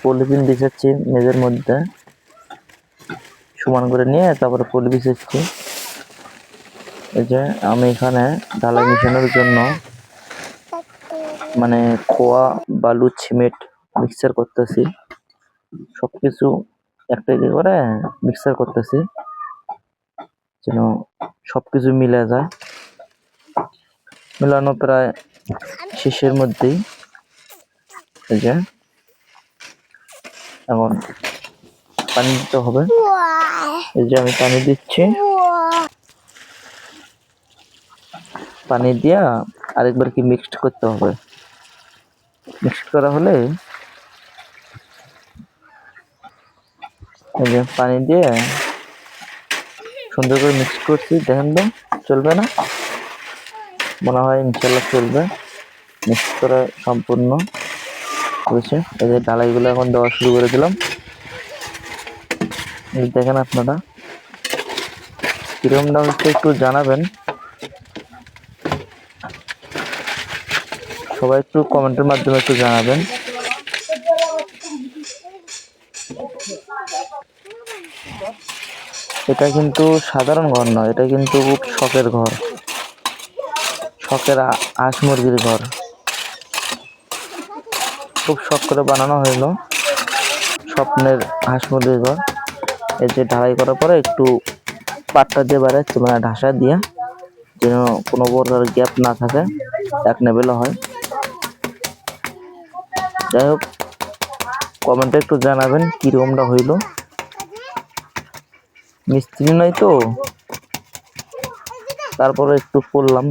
Polythene বিছাচ্ছি মেঝের মধ্যে, সমান করে নিয়ে তারপরে পলি বিছাচ্ছি। এই যে আমি এখানে ঢালাই মিশানোর জন্য মানে খোয়া, বালু, সিমেন্ট মিক্সার করতেছি। সবকিছু একটা করে মিক্সার করতেছি যেন সবকিছু মিলে যায়। মিলানো প্রায় শেষের মধ্যেই। এই যে এখন পানি দিতে হবে। এই যে আমি পানি দিচ্ছি, পানি দিয়া আরেকবার কি মিক্সড করতে হবে। মিক্সড করা হলে এই যে পানি দিয়ে সুন্দর করে মিক্স করছি। দেখেন তো চলবে না? মনে হয় ইনশাল্লাহ চলবে। মিক্স করা সম্পূর্ণ হয়েছে। এই যে ঢালাইগুলো এখন দেওয়া শুরু করে দিলাম। দেখেন আপনারা কিরকমটা হচ্ছে একটু জানাবেন। সবাই একটু কমেন্টের মাধ্যমে একটু জানাবেন। এটা কিন্তু সাধারণ ঘর নয়, এটা কিন্তু খুব শখের ঘর, শখের হাঁস মুরগির ঘর। খুব শখ করে বানানো হইলো স্বপ্নের হাঁস মুরগির ঘর। এই যে ঢালাই করার পরে একটু পাটটা দিয়ে বাড়াচ্ছি, মানে ঢাসা দিয়ে, যেন কোনো প্রকার গ্যাপ না থাকে, এক লেভেলে হয়। যাই হোক, কমেন্টে একটু জানাবেন কিরকমটা হইলো। মিস্ত্রি নয় তো, তারপরে একটু করলাম।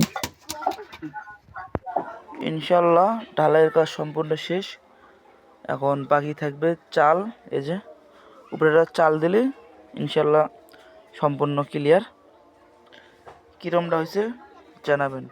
ইনশাল্লাহ ঢালাইয়ের কাজ সম্পূর্ণ শেষ। এখন বাকি থাকবে চাল। এই যে উপরে চাল দিলে ইনশাল্লাহ সম্পূর্ণ ক্লিয়ার। কিরমটা হয়েছে জানাবেন।